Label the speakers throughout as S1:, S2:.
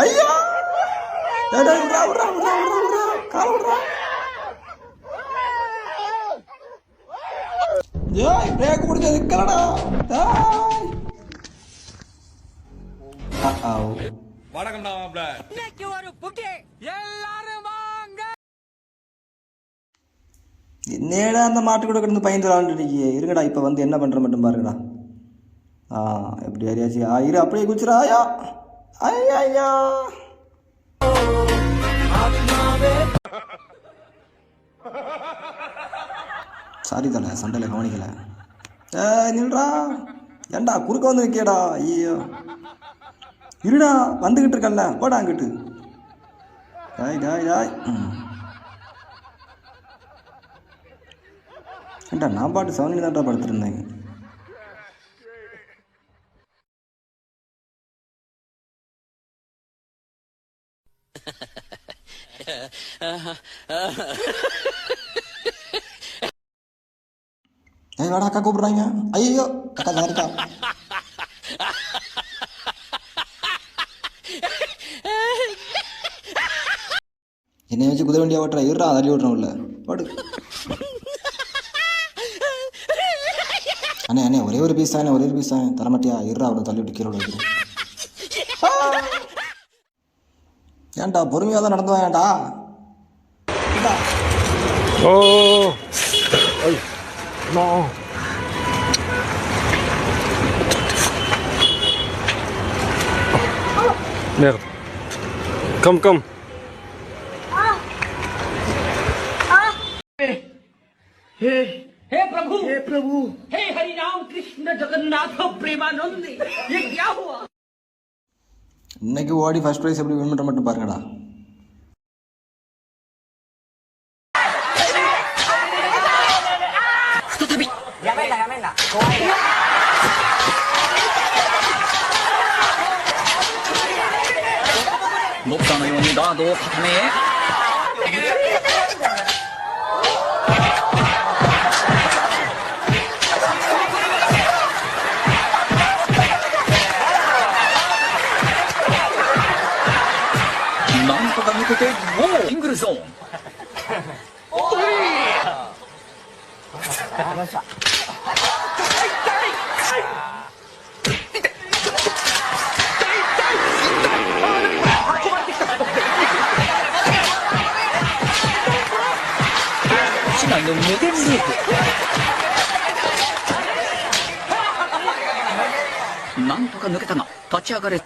S1: ஐயா பிரேக் பிடிச்சது கலடா.
S2: வணக்கம்டா மாப்ள.
S3: இன்னைக்கு ஒரு புட்டி எல்லாரும் வாங்க.
S1: என்னடா அந்த மாட்டு கூட கிடந்து பயந்து விளாண்டுருக்கியே. இருங்கடா இப்போ வந்து என்ன பண்ணுற மட்டும் பாருங்கடா. எப்படி அறியாச்சு இரு அப்படியே குச்சிராயா. ஐயா சாரி தலை சண்டையில் கவனிக்கல. நில்றா ஏண்டா குறுக்க வந்து நிற்கேடா. ஐயோ இருடா வந்துக்கிட்டு இருக்கல்ல போடா அங்கிட்டு. ஏண்டா நான் பாட்டு சவுண்ட் தான்டா படுத்துருந்தேங்க. வாடா அக்கா கூப்பிடுறாங்க. ஐயோ அக்கா தான் இருக்கா. என்னை வச்சு குதிரை வண்டியா ஓட்டுறா. இருறா தள்ளி விட்றோம் உள்ள போடு. அண்ணே அண்ணே ஒரே ஒரு பீஸ் தானே, ஒரே ஒரு பீஸ் தான் தரமாட்டியா. இருறா அவரை தள்ளி விட்டு கீழே வைக்கிறேன். ஏன்டா பொறுமையாக தான் நடந்து வாங்கடா.
S2: Oh no Merde. Come.
S3: हे प्रभु हे हरि राम कृष्ण जगन्नाथ प्रेमानंद ये क्या हुआ?
S1: இன்னைக்கு ஓடி ஃபர்ஸ்ட் ப்ரைஸ் எப்படி வின் பண்ணுற மட்டும் பாருங்கடா.
S4: 목사のようにガードを固めなんとか抜けてもうシングルゾーン市内の無限ループなんとか抜けたが立ち上がれ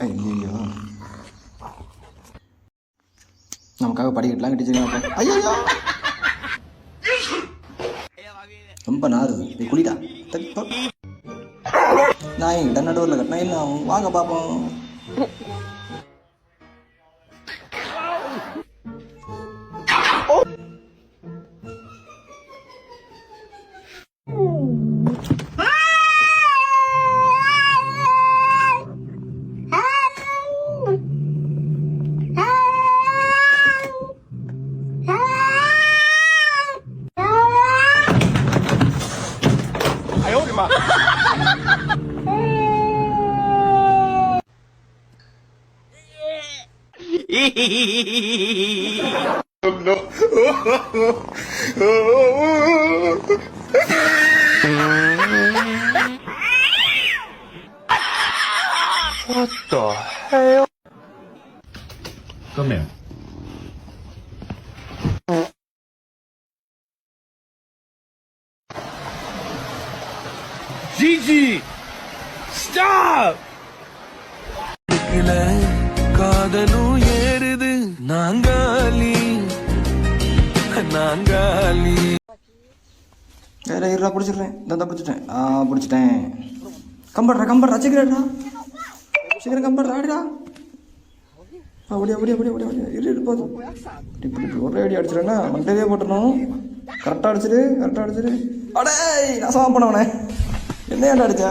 S1: ஐயோ நமக்காக படிக்கட்டுலாம் கட்டிச்சிருக்காங்க. ஐயோ ரொம்ப நாருது. போய் குளிடா. நான் என்கிட்ட நடுவரில் கட்டினா என்ன ஆகும்? வாங்க பார்ப்போம்.
S2: No. What the hell? Come here. Gigi! Stop!
S5: காதலும் ஏறுது.
S1: வேற இருடா பிடிச்சிடுறேன். இந்த பிடிச்சிட்டேன். பிடிச்சிட்டேன். கம்படுறா சீக்கிரம்டா. சீக்கிரம் கம்படுறா ஆடிடா. அப்படியே இரு போதும். இப்படி ஒரே அடி அடிச்சிடனா மண்டையே போட்டணும். கரெக்டாக அடிச்சிரு. அடே நாசமா பண்ணவனே, என்ன ஏன்டா அடிச்ச?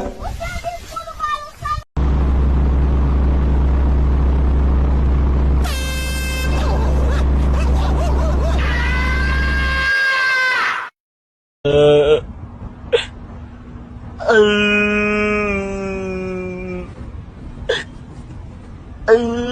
S2: Oh